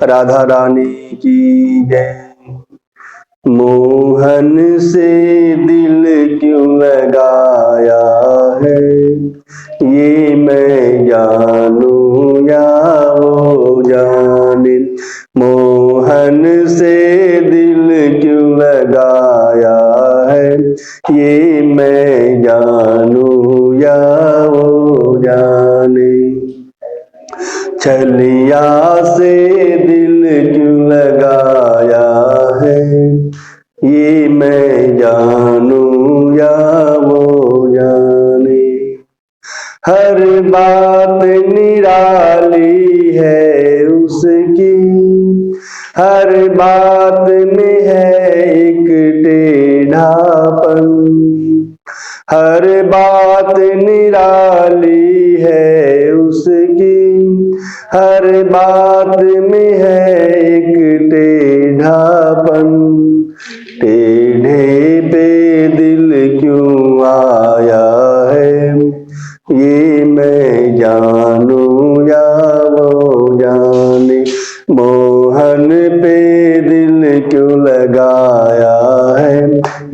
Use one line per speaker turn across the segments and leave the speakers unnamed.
राधा रानी की जय। मोहन से दिल क्यों लगाया है, ये मैं जानूं या वो जाने। मोहन से दिल क्यों लगाया है, ये मैं जानूं या वो जाने। छलिया से दिल क्यों लगाया है, ये मैं जानूं या वो जाने। हर बात निराली है उसकी, हर बात में है एक टेढ़ापन। हर बात निराली है उसकी, हर बात में है एक टेढ़ापन। टेढ़े पे दिल क्यों आया है, ये मैं जानूं या वो जाने। मोहन पे दिल क्यों लगाया है,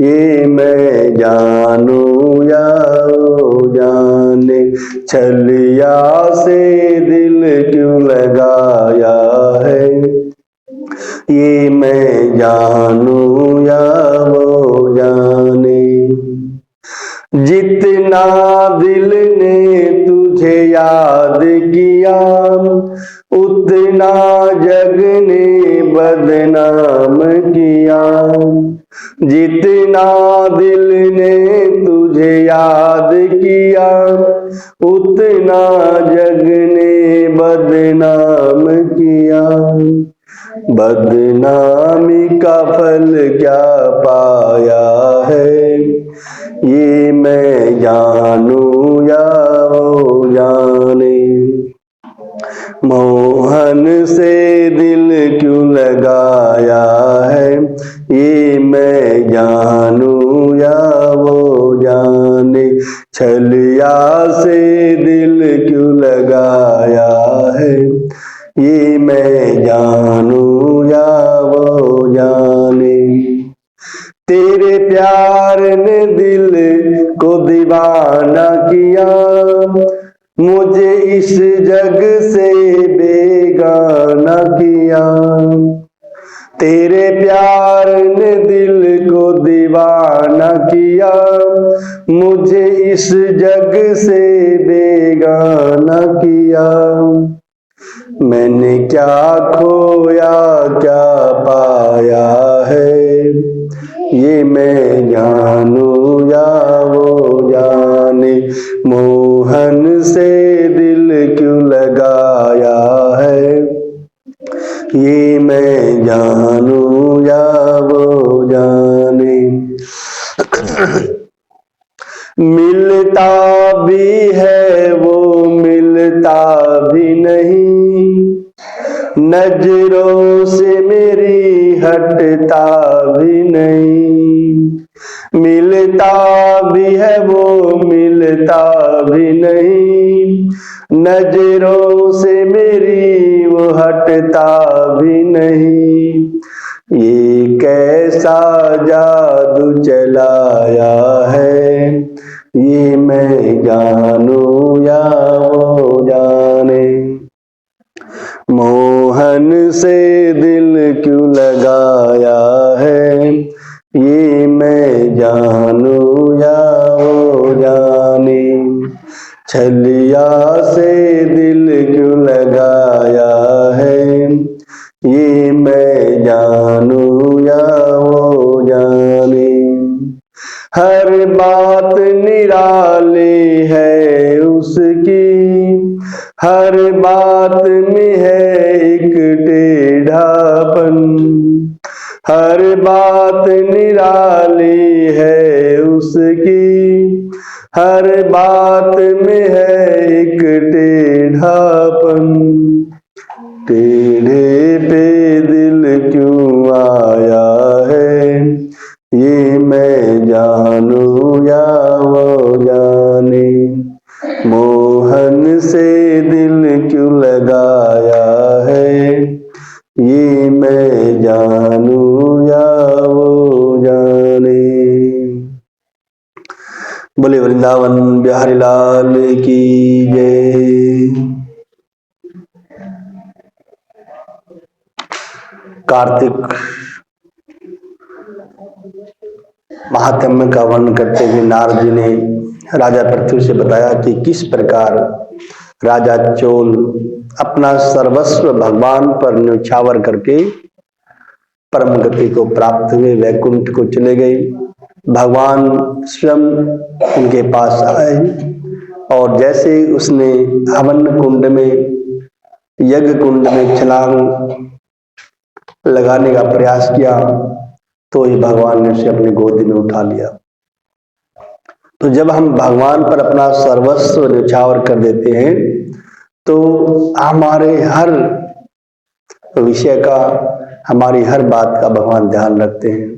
ये मैं जानूं या वो जाने। छलिया से दिल क्यों लगाया है, ये मैं जानूं या वो जाने। जितना दिल ने तुझे याद किया, उतना जग ने बदनाम किया। जितना दिल ने तुझे याद किया, उतना जग ने बदनाम किया। बदनामी का फल क्या पाया है, ये मैं जानूं या वो जाने। मोहन से दिल क्यों लगाया है, ये मैं जानूं या वो जाने। छलिया से दिल क्यों लगाया है, ये मैं जानूं या वो जाने। तेरे प्यार ने दिल को दीवाना किया, मुझे इस जग से बेगाना किया। तेरे प्यार ने दिल को दीवाना किया, मुझे इस जग से बेगाना किया। मैंने क्या खोया क्या पाया है, ये मैं जानूं या वो जाने। मोहन से दिल क्यों लगाया है, ये मैं जानूं या वो जाने। मिलता भी है वो मिलता भी नहीं, नजरों से मेरी हटता भी नहीं। मिलता भी है वो मिलता भी नहीं, नजरों से मेरी वो हटता भी नहीं। ये कैसा जादू चलाया है, ये मैं जानूं या वो जाने। मोहन से दिल क्यों लगाया है, ये मैं जानूं या वो जाने। छलिया से दिल क्यों लगाया है, ये मैं जानूं या वो जाने। हर बात निराली है उसकी, हर बात में है एक टेढ़ापन। जानू या वो जाने। बोले वृंदावन बिहारी लाल की जय। कार्तिक महात्म्य का वर्णन करते हुए नारद जी ने राजा पृथ्वी से बताया कि किस प्रकार राजा चोल अपना सर्वस्व भगवान पर न्यौछावर करके परम गति को प्राप्त हुए, वैकुंठ को चले गए। भगवान स्वयं उनके पास आए और जैसे उसने हवन कुंड में, यज्ञ कुंड में छलांग लगाने का प्रयास किया तो ही भगवान ने उसे अपनी गोदी में उठा लिया। तो जब हम भगवान पर अपना सर्वस्व न्यौछावर कर देते हैं तो हमारे हर विषय का, हमारी हर बात का भगवान ध्यान रखते हैं,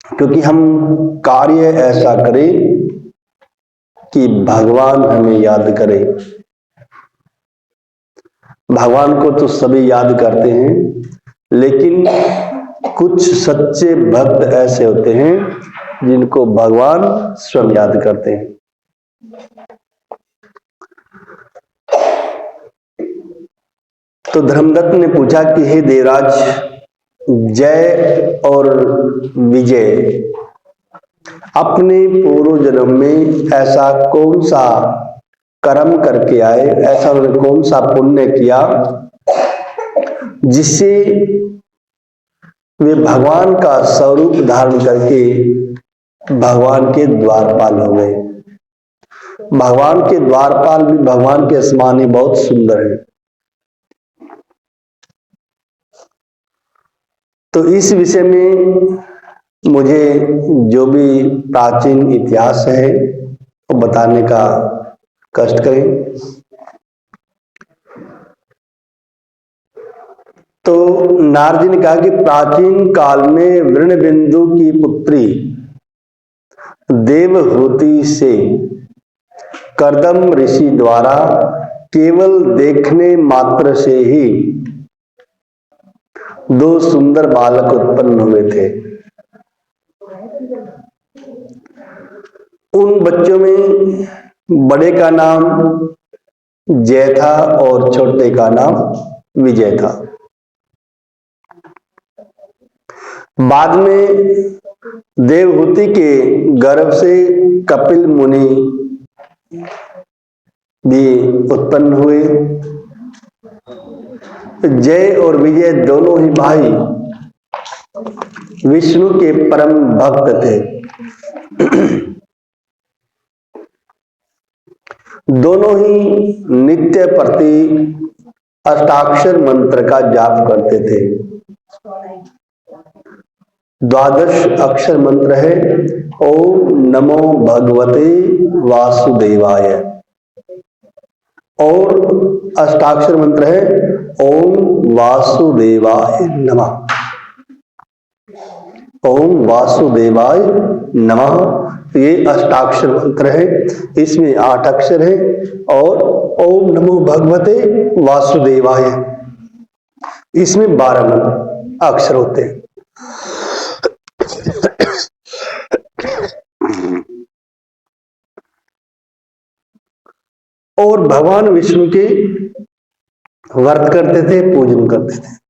क्योंकि हम कार्य ऐसा करें कि भगवान हमें याद करे। भगवान को तो सभी याद करते हैं, लेकिन कुछ सच्चे भक्त ऐसे होते हैं जिनको भगवान स्वयं याद करते हैं। तो धर्मदत्त ने पूछा कि हे देवराज, जय और विजय अपने पूर्व जन्म में ऐसा कौन सा कर्म करके आए, ऐसा उन्होंने कौन सा पुण्य किया जिससे वे भगवान का स्वरूप धारण करके भगवान के द्वारपाल हो गए। भगवान के द्वारपाल भी भगवान के समान ही बहुत सुंदर है। तो इस विषय में मुझे जो भी प्राचीन इतिहास है वो बताने का कष्ट करें। तो नारद जी ने कहा कि प्राचीन काल में वृणबिंदु की पुत्री देवहूति से कर्दम ऋषि द्वारा केवल देखने मात्र से ही दो सुंदर बालक उत्पन्न हुए थे। उन बच्चों में बड़े का नाम जय था और छोटे का नाम विजय था। बाद में देवहूति के गर्भ से कपिल मुनि भी उत्पन्न हुए। जय और विजय दोनों ही भाई विष्णु के परम भक्त थे। दोनों ही नित्य प्रति अष्टाक्षर मंत्र का जाप करते थे। 12 अक्षर मंत्र है ओम नमो भगवते वासुदेवाय, और अष्टाक्षर मंत्र है ओम वासुदेवाय नमः। ओम वासुदेवाय नमः ये अष्टाक्षर मंत्र है, इसमें 8 अक्षर है, और ओम नमो भगवते वासुदेवाय इसमें 12 अक्षर होते हैं। और भगवान विष्णु के व्रत करते थे, पूजन करते थे।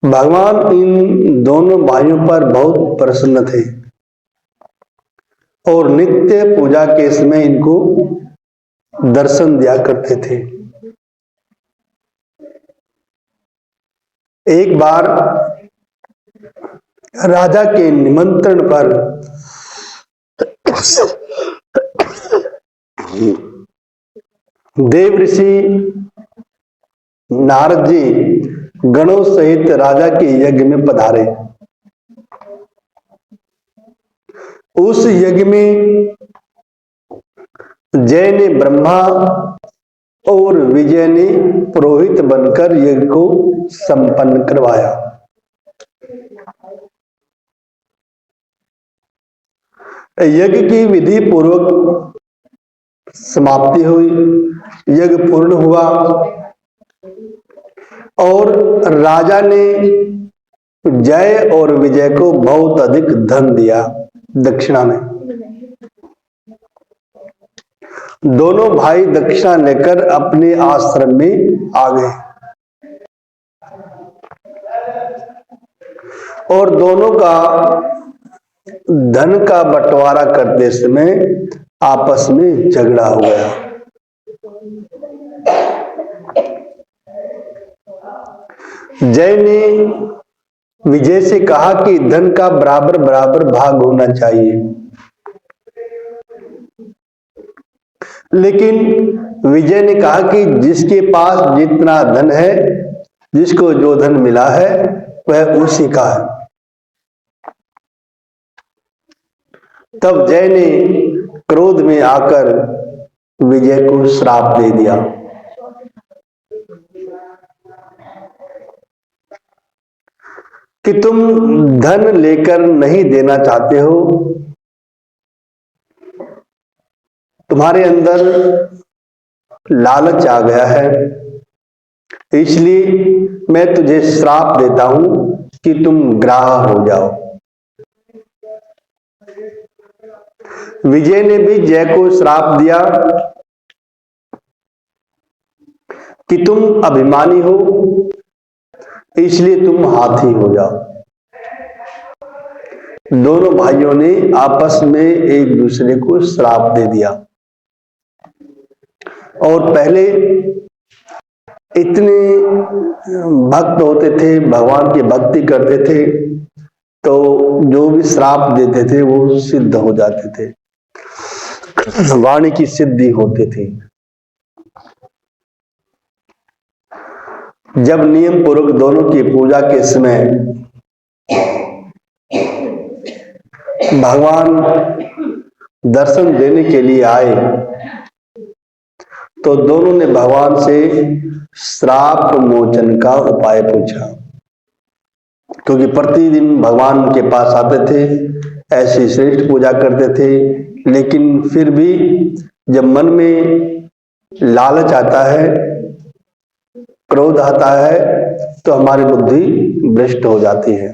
भगवान इन दोनों भाइयों पर बहुत प्रसन्न थे और नित्य पूजा के समय इनको दर्शन दिया करते थे। एक बार राजा के निमंत्रण पर देव ऋषि नारद जी गणों सहित राजा के यज्ञ में पधारे। उस यज्ञ में जय ने ब्रह्मा और विजय ने पुरोहित बनकर यज्ञ को संपन्न करवाया। यज्ञ की विधि पूर्वक समाप्ति हुई, यज्ञ पूर्ण हुआ और राजा ने जय और विजय को बहुत अधिक धन दिया दक्षिणा में। दोनों भाई दक्षिणा लेकर अपने आश्रम में आ गए और दोनों का धन का बंटवारा करते समय आपस में झगड़ा हो गया। जय ने विजय से कहा कि धन का बराबर बराबर भाग होना चाहिए, लेकिन विजय ने कहा कि जिसके पास जितना धन है, जिसको जो धन मिला है वह उसी का है। तब जय ने क्रोध में आकर विजय को श्राप दे दिया कि तुम धन लेकर नहीं देना चाहते हो, तुम्हारे अंदर लालच आ गया है, इसलिए मैं तुझे श्राप देता हूं कि तुम ग्राह हो जाओ। विजय ने भी जय को श्राप दिया कि तुम अभिमानी हो, इसलिए तुम हाथी हो जाओ। दोनों भाइयों ने आपस में एक दूसरे को श्राप दे दिया। और पहले इतने भक्त होते थे, भगवान की भक्ति करते थे, तो जो भी श्राप देते थे वो सिद्ध हो जाते थे, वाणी की सिद्धि होती थी। जब नियम पूर्वक दोनों की पूजा के समय भगवान दर्शन देने के लिए आए, तो दोनों ने भगवान से श्राप मोचन का उपाय पूछा, क्योंकि प्रतिदिन भगवान के पास आते थे, ऐसी श्रेष्ठ पूजा करते थे, लेकिन फिर भी जब मन में लालच आता है, क्रोध आता है, तो हमारी बुद्धि भ्रष्ट हो जाती है।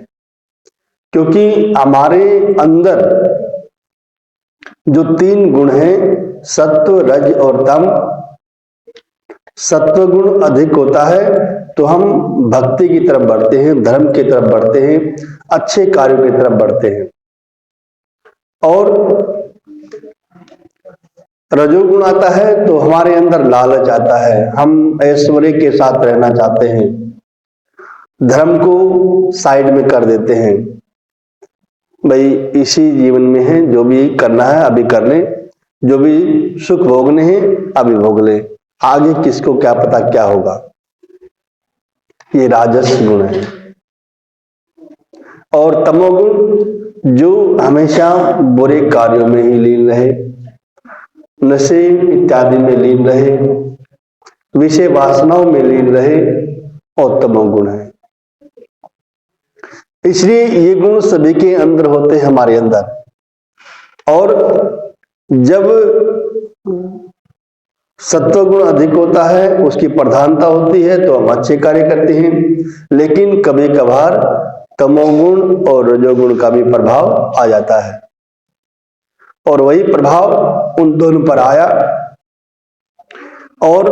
क्योंकि हमारे अंदर जो 3 गुण हैं, सत्व, रज और तम, सत्व गुण अधिक होता है तो हम भक्ति की तरफ बढ़ते हैं, धर्म की तरफ बढ़ते हैं, अच्छे कार्यों की तरफ बढ़ते हैं। और रजोगुण आता है तो हमारे अंदर लालच आता है, हम ऐश्वर्य के साथ रहना चाहते हैं, धर्म को साइड में कर देते हैं, भाई इसी जीवन में है, जो भी करना है अभी कर ले, जो भी सुख भोगने हैं अभी भोग ले, आगे किसको क्या पता क्या होगा। ये राजस गुण है। और तमोगुण जो हमेशा बुरे कार्यों में ही लीन रहे, नशे इत्यादि में लीन रहे, विषय वासनाओं में लीन रहे, और तमोगुण है। इसलिए ये गुण सभी के अंदर होते हैं, हमारे अंदर। और जब सत्वगुण अधिक होता है, उसकी प्रधानता होती है, तो हम अच्छे कार्य करते हैं, लेकिन कभी कभार तमोगुण और रजोगुण का भी प्रभाव आ जाता है, और वही प्रभाव उन दोनों पर आया और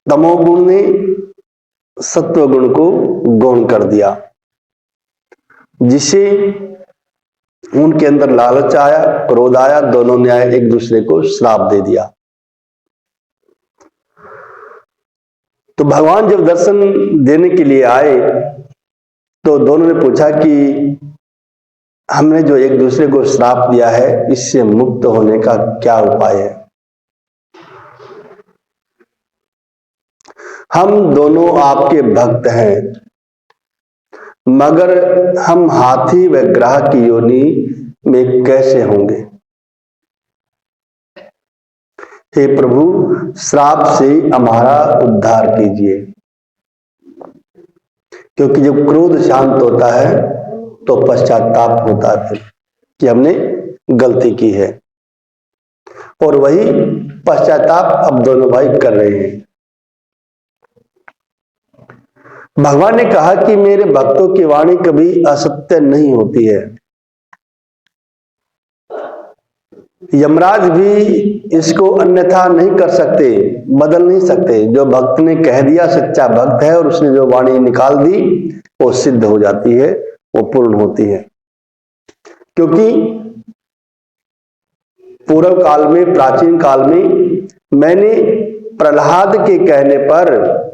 तमोगुण ने सत्वगुण को गौण कर दिया, जिससे उनके अंदर लालच आया, क्रोध आया, दोनों ने एक दूसरे को श्राप दे दिया। तो भगवान जब दर्शन देने के लिए आए तो दोनों ने पूछा कि हमने जो एक दूसरे को श्राप दिया है, इससे मुक्त होने का क्या उपाय है। हम दोनों आपके भक्त हैं, मगर हम हाथी व ग्राह की योनि में कैसे होंगे। हे प्रभु, श्राप से हमारा उद्धार कीजिए। क्योंकि जब क्रोध शांत होता है तो पश्चाताप होता है फिर कि हमने गलती की है। और वही पश्चाताप अब दोनों भाई कर रहे हैं। भगवान ने कहा कि मेरे भक्तों की वाणी कभी असत्य नहीं होती है। यमराज भी इसको अन्यथा नहीं कर सकते, बदल नहीं सकते। जो भक्त ने कह दिया सच्चा भक्त है और उसने जो वाणी निकाल दी वो सिद्ध हो जाती है, वो पूर्ण होती है। क्योंकि पूर्व काल में, प्राचीन काल में मैंने प्रहलाद के कहने पर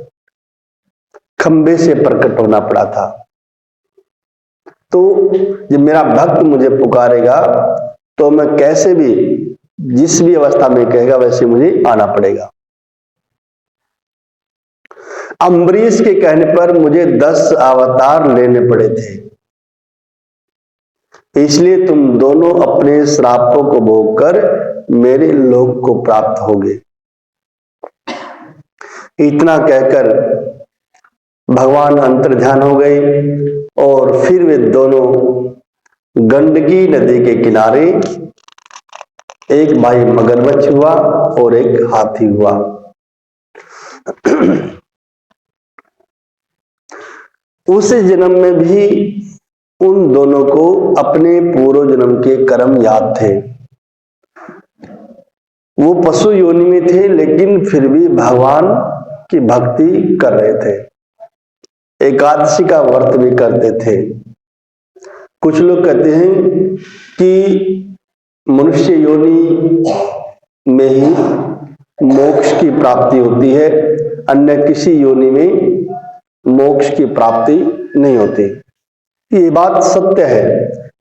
खंबे से प्रकट होना पड़ा था। तो जब मेरा भक्त मुझे पुकारेगा तो मैं कैसे भी, जिस भी अवस्था में कहेगा वैसे मुझे आना पड़ेगा। अम्बरीश के कहने पर मुझे 10 अवतार लेने पड़े थे, इसलिए तुम दोनों अपने श्रापों को भोगकर मेरे लोक को प्राप्त होगे। इतना कहकर भगवान अंतर्ध्यान हो गए और फिर वे दोनों गंडकी नदी के किनारे, एक भाई मगरमच्छ हुआ और एक हाथी हुआ। उस जन्म में भी उन दोनों को अपने पूर्व जन्म के कर्म याद थे। वो पशु योनि में थे लेकिन फिर भी भगवान की भक्ति कर रहे थे, एकादशी का व्रत भी करते थे। कुछ लोग कहते हैं कि मनुष्य योनि में ही मोक्ष की प्राप्ति होती है, अन्य किसी योनि में मोक्ष की प्राप्ति नहीं होती। ये बात सत्य है,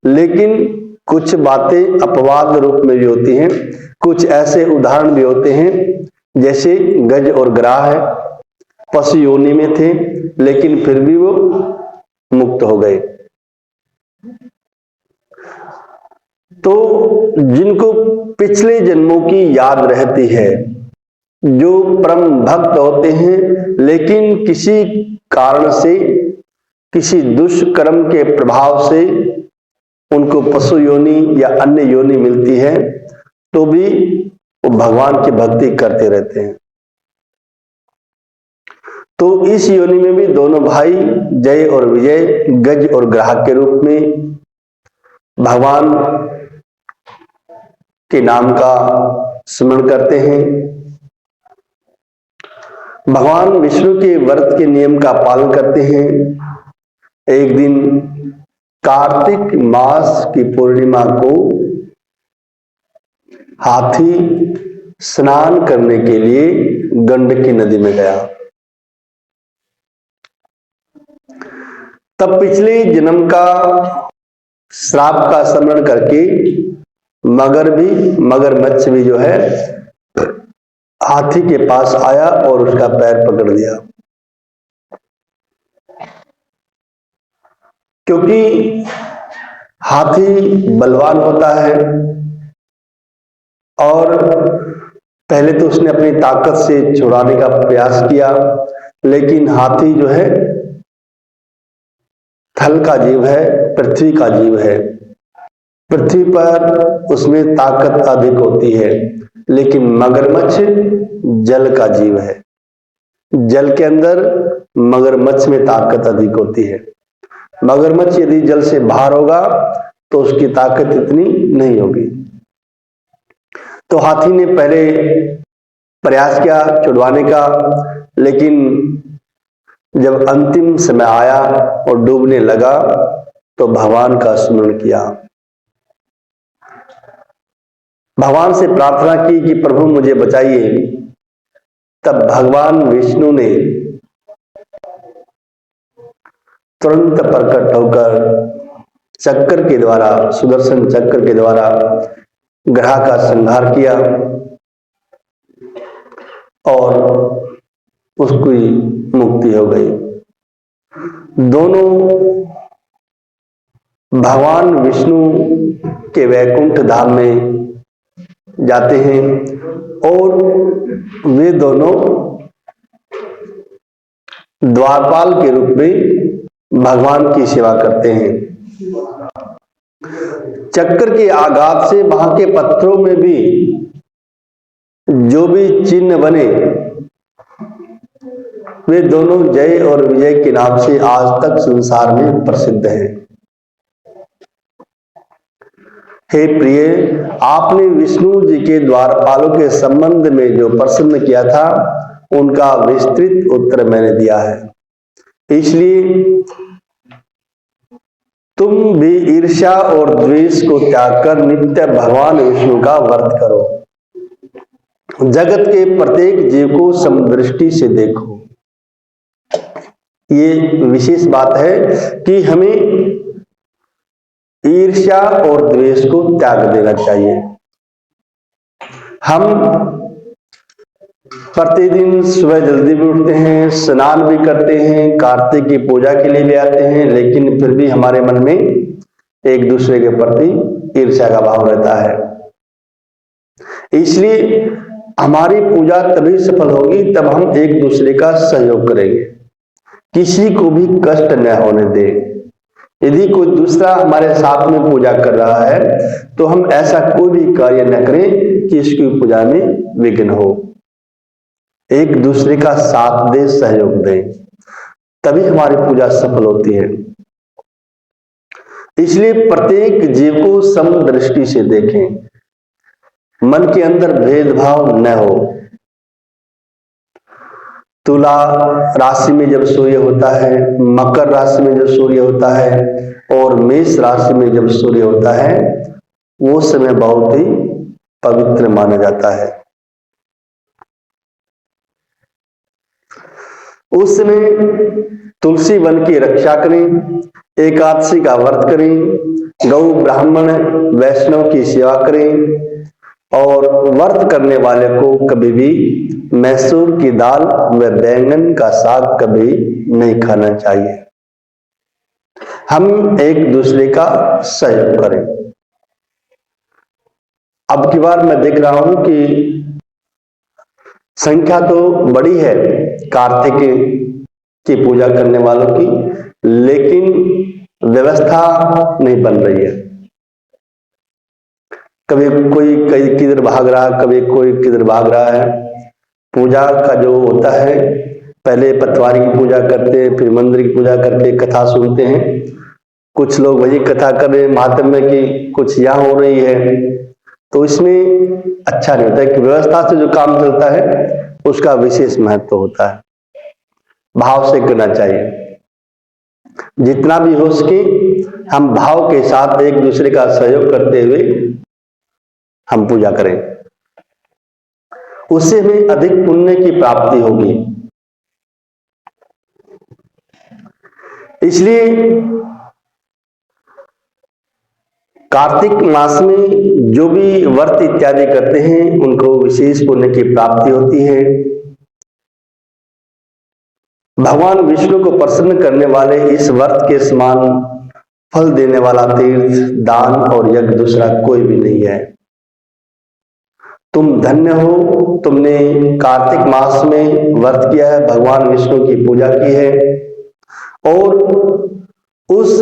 लेकिन कुछ बातें अपवाद रूप में भी होती हैं। कुछ ऐसे उदाहरण भी होते हैं जैसे गज और ग्राह है, पशु योनि में थे लेकिन फिर भी वो मुक्त हो गए। तो जिनको पिछले जन्मों की याद रहती है, जो परम भक्त होते हैं लेकिन किसी कारण से, किसी दुष्कर्म के प्रभाव से उनको पशु योनि या अन्य योनि मिलती है, तो भी वो भगवान की भक्ति करते रहते हैं। तो इस योनि में भी दोनों भाई जय और विजय, गज और ग्राहक के रूप में भगवान के नाम का स्मरण करते हैं। भगवान विष्णु के व्रत के नियम का पालन करते हैं। एक दिन कार्तिक मास की पूर्णिमा को हाथी स्नान करने के लिए गंडकी नदी में गया। तब पिछले जन्म का श्राप का स्मरण करके मगरमच्छ भी जो है हाथी के पास आया और उसका पैर पकड़ दिया। क्योंकि हाथी बलवान होता है और पहले तो उसने अपनी ताकत से छुड़ाने का प्रयास किया, लेकिन हाथी जो है थल का जीव है, पृथ्वी का जीव है। पृथ्वी पर उसमें ताकत अधिक होती है, लेकिन मगरमच्छ जल का जीव है। जल के अंदर मगरमच्छ में ताकत अधिक होती है। मगरमच्छ यदि जल से बाहर होगा तो उसकी ताकत इतनी नहीं होगी। तो हाथी ने पहले प्रयास किया छुड़वाने का, लेकिन जब अंतिम समय आया और डूबने लगा तो भगवान का स्मरण किया, भगवान से प्रार्थना की कि प्रभु मुझे बचाइए। तब भगवान विष्णु ने तुरंत प्रकट होकर चक्र के द्वारा, सुदर्शन चक्र के द्वारा ग्रह का संहार किया और उसकी मुक्ति हो गई। दोनों भगवान विष्णु के वैकुंठ धाम में जाते हैं और वे दोनों द्वारपाल के रूप में भगवान की सेवा करते हैं। चक्र के आघात से वहां के पत्थरों में भी जो भी चिन्ह बने वे दोनों जय और विजय के नाम से आज तक संसार में प्रसिद्ध हैं। हे प्रिय, आपने विष्णु जी के द्वारपालों के संबंध में जो प्रश्न किया था उनका विस्तृत उत्तर मैंने दिया है। इसलिए तुम भी ईर्ष्या और द्वेष को त्याग कर नित्य भगवान विष्णु का व्रत करो। जगत के प्रत्येक जीव को समदृष्टि से देखो। ये विशेष बात है कि हमें ईर्ष्या और द्वेष को त्याग देना चाहिए। हम प्रतिदिन सुबह जल्दी भी उठते हैं, स्नान भी करते हैं, कार्तिक की पूजा के लिए भी आते हैं, लेकिन फिर भी हमारे मन में एक दूसरे के प्रति ईर्ष्या का भाव रहता है। इसलिए हमारी पूजा तभी सफल होगी तब हम एक दूसरे का सहयोग करेंगे, किसी को भी कष्ट न होने दें। यदि कोई दूसरा हमारे साथ में पूजा कर रहा है तो हम ऐसा कोई भी कार्य न करें कि इसकी पूजा में विघ्न हो। एक दूसरे का साथ दे, सहयोग दें, तभी हमारी पूजा सफल होती है। इसलिए प्रत्येक जीव को समदृष्टि से देखें, मन के अंदर भेदभाव न हो। तुला राशि में जब सूर्य होता है, मकर राशि में जब सूर्य होता है और मेष राशि में जब सूर्य होता है, वो समय बहुत ही पवित्र माना जाता है। उस समय तुलसी वन की रक्षा करें, एकादशी का व्रत करें, गौ ब्राह्मण वैष्णव की सेवा करें और व्रत करने वाले को कभी भी मैसूर की दाल व बैंगन का साग कभी नहीं खाना चाहिए। हम एक दूसरे का सहयोग करें। अब की बार मैं देख रहा हूं कि संख्या तो बड़ी है कार्तिक की पूजा करने वालों की, लेकिन व्यवस्था नहीं बन रही है। कभी कोई कहीं किधर भाग रहा है, कभी कोई किधर भाग रहा है। पूजा का जो होता है, पहले पटवारी की पूजा करते हैं, फिर मंदिर की पूजा करके कथा सुनते हैं। कुछ लोग वही कथा कर रहे हैं महात्म्य की, कुछ यहाँ हो रही है, तो इसमें अच्छा नहीं होता है कि व्यवस्था से जो काम चलता है उसका विशेष महत्व होता है। भाव से करना चाहिए, जितना भी हो सके हम भाव के साथ एक दूसरे का सहयोग करते हुए हम पूजा करें, उससे हमें अधिक पुण्य की प्राप्ति होगी। इसलिए कार्तिक मास में जो भी व्रत इत्यादि करते हैं उनको विशेष पुण्य की प्राप्ति होती है। भगवान विष्णु को प्रसन्न करने वाले इस व्रत के समान फल देने वाला तीर्थ, दान और यज्ञ दूसरा कोई भी नहीं है। तुम धन्य हो, तुमने कार्तिक मास में व्रत किया है, भगवान विष्णु की पूजा की है और उस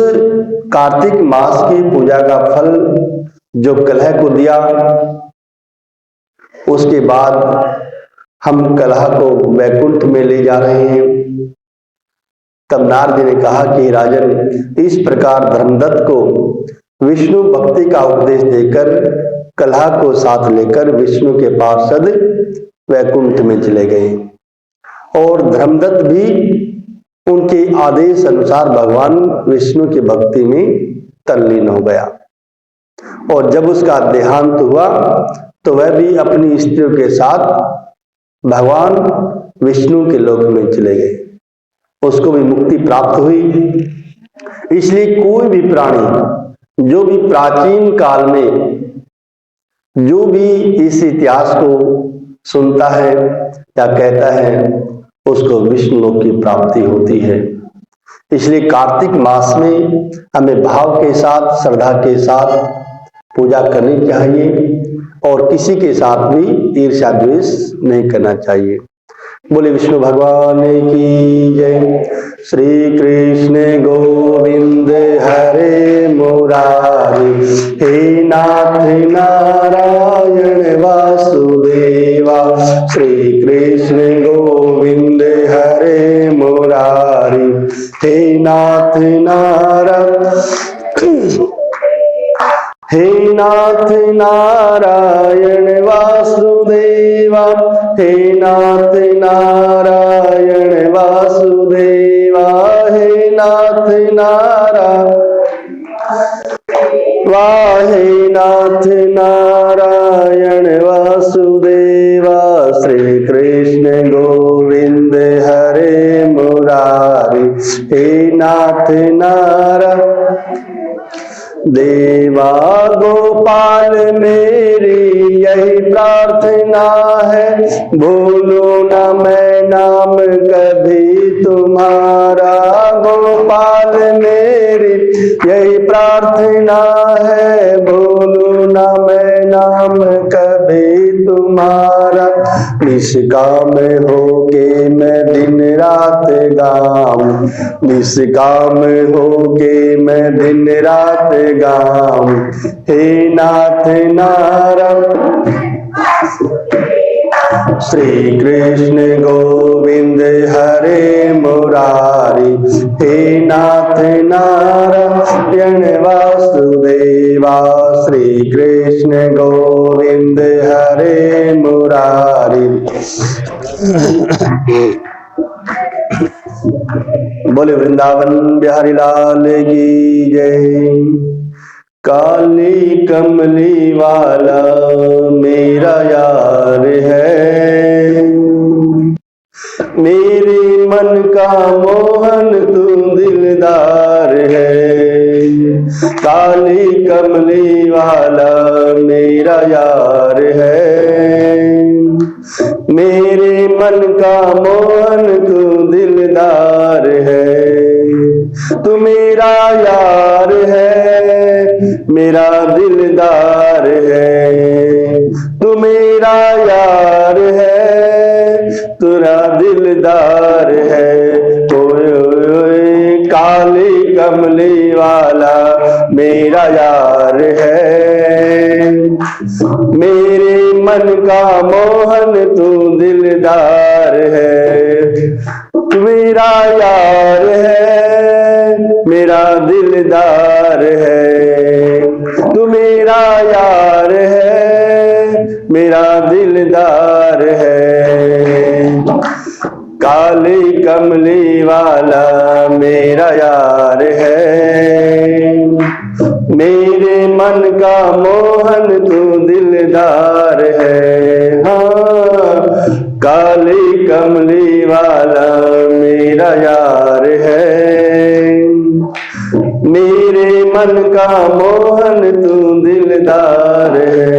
कार्तिक मास की पूजा का फल जो कलह को दिया, उसके बाद हम कलह को वैकुंठ में ले जा रहे हैं। तब नारद जी ने कहा कि राजन, इस प्रकार धर्मदत्त को विष्णु भक्ति का उपदेश देकर कलह को साथ लेकर विष्णु के पार्षद वैकुंठ में चले गए और धर्मदत्त भी उनके आदेश अनुसार भगवान विष्णु की भक्ति में तल्लीन हो गया। और जब उसका देहांत हुआ तो वह भी अपनी स्त्रियों के साथ भगवान विष्णु के लोक में चले गए, उसको भी मुक्ति प्राप्त हुई। इसलिए कोई भी प्राणी जो भी प्राचीन काल में जो भी इस इतिहास को सुनता है या कहता है उसको विष्णु लोक की प्राप्ति होती है। इसलिए कार्तिक मास में हमें भाव के साथ, श्रद्धा के साथ पूजा करनी चाहिए और किसी के साथ भी ईर्ष्या द्वेष नहीं करना चाहिए। बोले विष्णु भगवान की जय। श्री कृष्ण गोविंद हरे मुरारी, हे नाथ नारायण वासुदेवा। श्री कृष्ण गोविंद हरे मुरारी, हे नाथ हे नाथ नारायण वासुदेवा, हे नाथ नारायण वासुदेवा, हे नाथ हे नाथ नारायण वासुदेवा। श्री कृष्ण गोविंद हरे मुरारी, हे नाथ देवा गोपाल मेरी यही प्रार्थना है, भूलूं न मैं नाम कभी तुम्हारा। गोपाल मेरी यही प्रार्थना है, भूलूं न मैं नाम कभी तुम्हारा। निष्काम होके मैं दिन रात गाऊं, निष्काम होके मैं दिन रात गाऊं, हे नाथ श्री कृष्ण गोविंद हरे मुरारी, हे नाथ नारायण वासुदेवा। श्री कृष्ण गोविंद हरे मुरारी। बोले वृंदावन बिहारी लाल की जय। काली कमली वाला मेरा यार है, मेरे मन का मोहन तू दिलदार है। काली कमली वाला मेरा यार है, मेरे मन का मोहन तू दिलदार है। तू मेरा यार है, मेरा दिलदार है। तू मेरा यार है, तेरा दिलदार है। ओए ओए काली कमली वाला मेरा यार है, मेरे मन का मोहन तू दिलदार है। तू मेरा यार है, मेरा दिलदार है। तू मेरा यार है, मेरा दिलदार है। काली कमली वाला मेरा यार है, मेरे मन का मोहन तू दिलदार है। हाँ, काली कमली वाला मेरा यार है, मेरे मन का मोहन तू दिलदार है।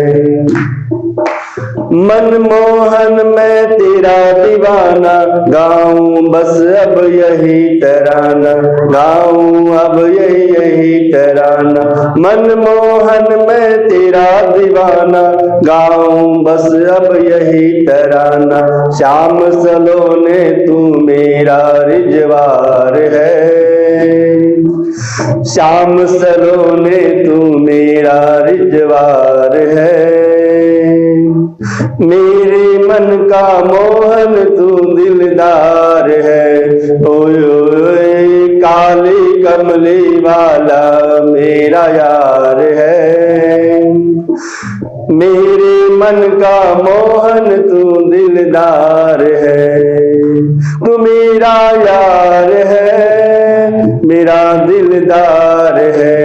मनमोहन मैं तेरा दीवाना, गाऊं बस अब यही तराना, गाऊं अब यही तराना। मनमोहन मैं तेरा दीवाना, गाऊं बस अब यही तराना। श्याम सलोने तू मेरा रिजवार है, श्याम सलोने तू मेरा रिजवार है। मेरे मन का मोहन तू दिलदार है। ओए ओए काली कमली वाला मेरा यार है, मेरे मन का मोहन तू दिलदार है। तू मेरा यार है, मेरा दिलदार है।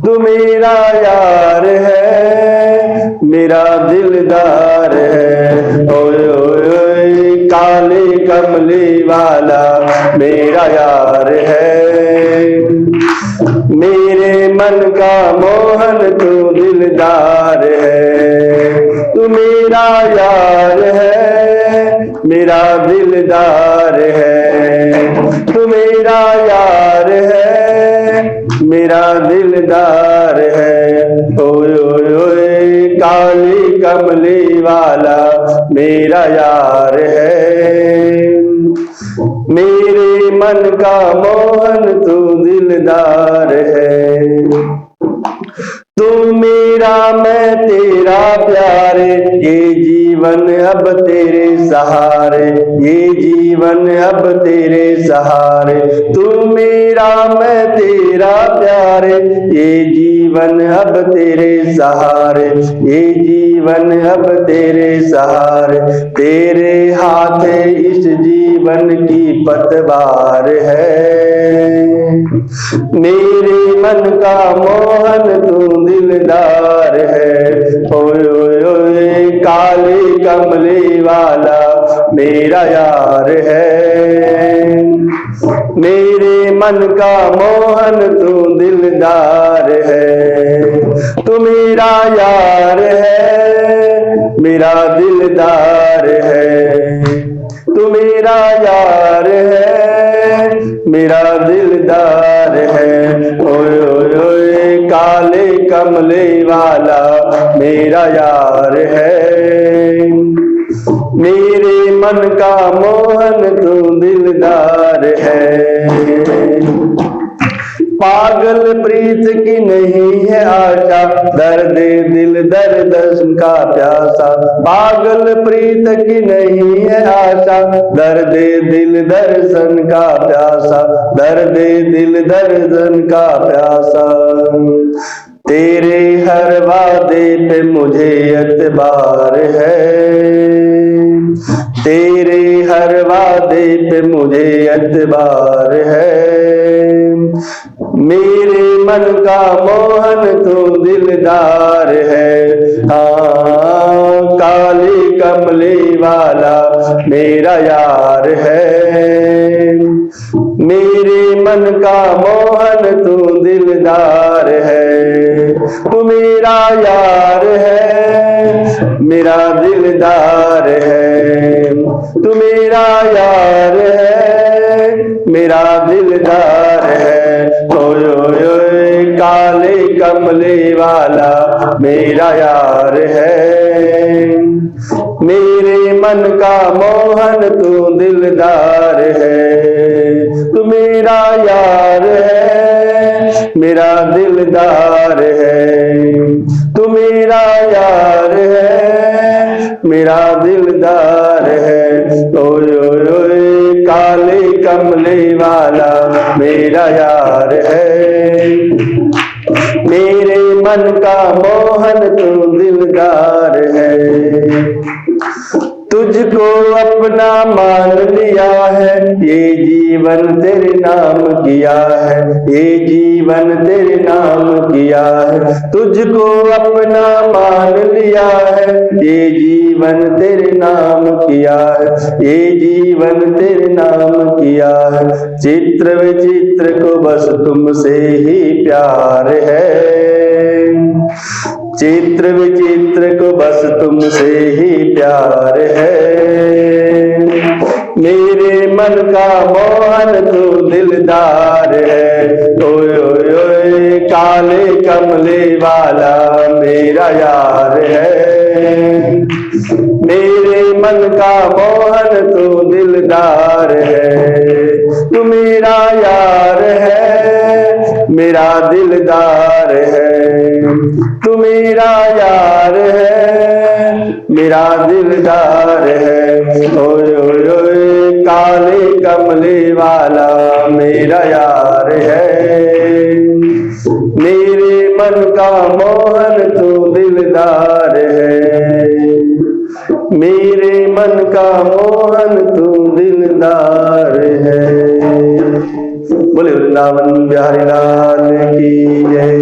तू मेरा यार है, मेरा दिलदार है। ओए ओए काली कमली वाला मेरा यार है, मेरे मन का मोहन तू दिलदार है। तू मेरा यार है, मेरा दिलदार है। तू मेरा यार है, मेरा दिलदार है। ओए ओए ओए काली कमली वाला मेरा यार है, मन का मोहन तू दिलदार है। तू मेरा मैं तेरा प्यारे, ये जीवन अब तेरे सहारे, ये जीवन अब तेरे सहारे। तू मेरा मैं तेरा प्यारे, ये जीवन अब तेरे सहारे, ये जीवन अब तेरे सहारे। तेरे हाथ इस जीवन की पतवार है, मेरे मन का मोहन तू दिलदार है। ओए ओए ओए काले कमले वाला मेरा यार है, मेरे मन का मोहन तू दिलदार है। तू मेरा यार है, मेरा दिलदार है। तू मेरा यार है, मेरा दिलदार है। ओए ओए ओए काले कमले वाला मेरा यार है, मेरे मन का मोहन तू दिलदार है। पागल प्रीत की नहीं है आशा, दर्द दिल दर्द का प्यासा। पागल प्रीत की नहीं है आशा, दर्द दिल दर्शन का प्यासा, दर्द दिल दर्शन का प्यासा। तेरे हर वादे पे मुझे एतबार है, तेरे हर वादे पे मुझे एतबार है। मेरे मन का मोहन तू दिलदार है। हाँ काले कमले वाला मेरा यार है, मेरे मन का मोहन तू दिलदार है। तू मेरा यार है, मेरा दिलदार है। तू मेरा यार है, मेरा दिलदार है। ओए ओए ओए काले कमले वाला मेरा यार है, मेरे मन का मोहन तू दिलदार है। तू मेरा यार है, मेरा दिलदार है। तू मेरा यार है, मेरा दिलदार है। ओए ओए ओए काले कमले वाला मेरा यार है, मेरे मन का मोहन तू दिलदार है। तुझको अपना मान लिया है, ये जीवन तेरे नाम किया है, ये जीवन तेरे नाम किया है। तुझको अपना मान लिया है, ये जीवन तेरे नाम किया है, ये जीवन तेरे नाम किया है। चित्र विचित्र को बस तुमसे ही प्यार है, चित्र विचित्र को बस तुमसे ही प्यार है। मेरे मन का मोहन तू दिलदार है। ओए ओए ओए काले कमले वाला मेरा यार है, मेरे मन का मोहन तू दिलदार है। तू मेरा यार है, मेरा दिलदार है। तू मेरा यार है, मेरा दिलदार है। ओए ओए ओए काले कमले वाला मेरा यार है, मेरे मन का मोहन तू दिलदार है, मेरे मन का मोहन तू दिलदार है। बोले वृंदावन बिहारी लाल की जय।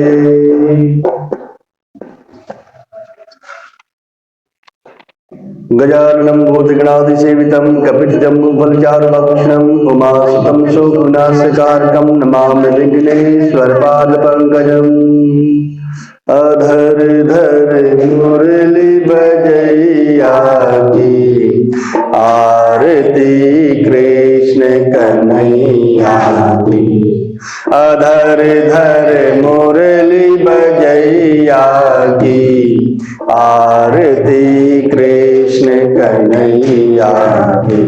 गजाननं भूतगणाधिसेवितं कपितजम्बूफलचारुभक्षणं उमासुतं शोकविनाशकारकं नमामि विघ्नेश्वरपादपङ्कजम्। अधर धर मुरली बजैया की, आरती कृष्ण कन्हैया की। अधर धर मुरली बजैया की, आरती कृष्ण कृष्ण कन्हैया की।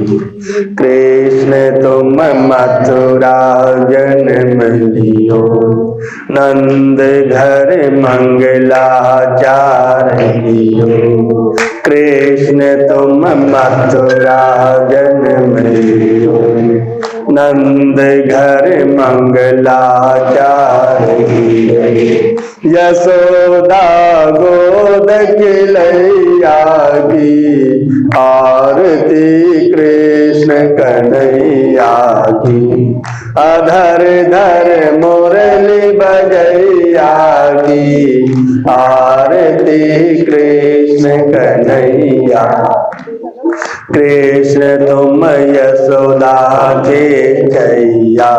कृष्ण तुम मथुरा जन्म लियो, नंद घर मंगलाचार लियो। कृष्ण तुम मथुरा जन्म लियो, नंद घर मंगलाचार लियो। यशोदा गोद खिलैया की, आरती कृष्ण कन्हैया की। अधर धर मुरली बजैया की, आरती कृष्ण कन्हैया। कृष्ण तुम यशोदा के छैया,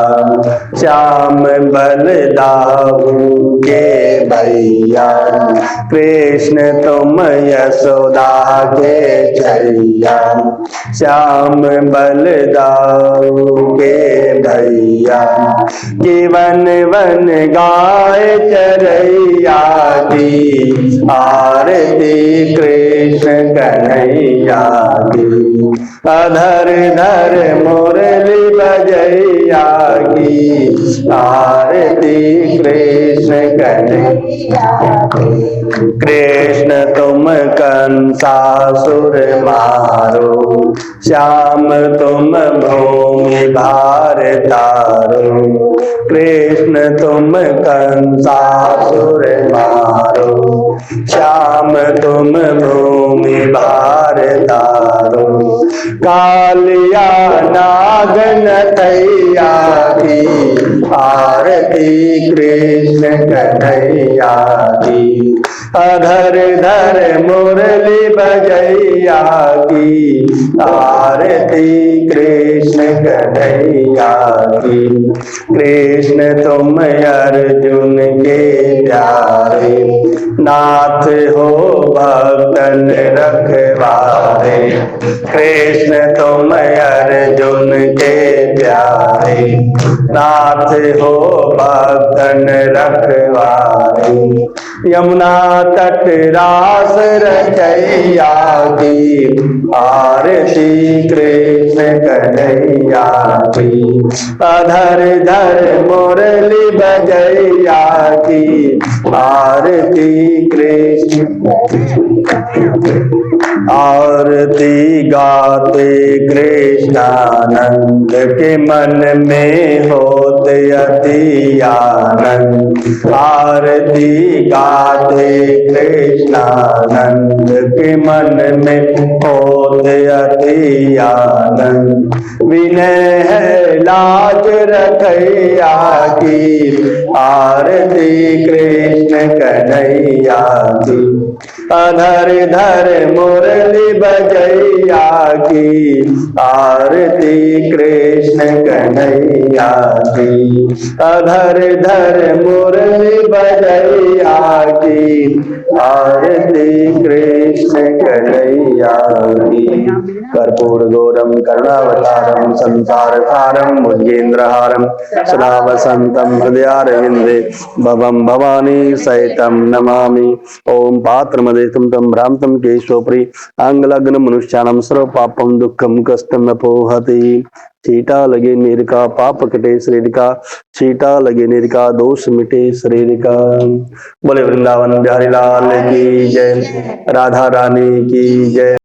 श्याम बलदाऊ के भैया। कृष्ण तुम यशोदा के छैया, श्याम बलदाऊ के भैया। कि वन वन गाय चरैया की, आरती कृष्ण कन्हैया की। अधर धर मुरली बजैया की, आरती कृष्ण कन्हैया की। कृष्ण तुम कंसासुर मारो, श्याम तुम भूमि भार तारो। कृष्ण तुम कंसासुर मारो, श्याम तुम भूमि भार तारो। कालिया नाग नथैया की, आरती कृष्ण कन्हैया की। अधर धर मुरली बजैया की, आरती कृष्ण कन्हैया की। कृष्ण तुम अर्जुन के प्यारे, नाथ हो भक्तन रखवारे। कृष्ण तुम अर्जुन के प्यारे, नाथ हो भक्तन रखवारे। यमुना तट रास रचैया की, आरती कृष्ण कन्हैया की। अधर धर मुरली बजैया की, आरती कृष्ण। आरती गाते कृष्णानंद के मन में होते अति आनंद। आरती गाते कृष्णानंद के मन में होते अति आनंद। विनय है लाज रखैया की, आरती कृष्ण कन्हैया की। अधर धर मुरली बजैया की, आरती कृष्ण कन्हैया की। अधर धर मुरली बजैया की, आरती कृष्ण कन्हैया की। कर्पूर गौरम करुणावतारम संसार सारम भुजगेन्द्रहारम सदा वसंतम हृदयारविंदे भवम भवानी सहितम नमामि। ओम पात्रमदेशं तम भ्रांतं केशवप्रि आंगलग्न मनुष्याणां सर्व पापम दुखम कष्टम नपोहति। चीटा लगे नीर का पाप कटे शरीर का, चीटा लगे नीर का दोष मिटे शरीर का। बोले वृंदावन बिहारी लाल की जय, राधा रानी की जय।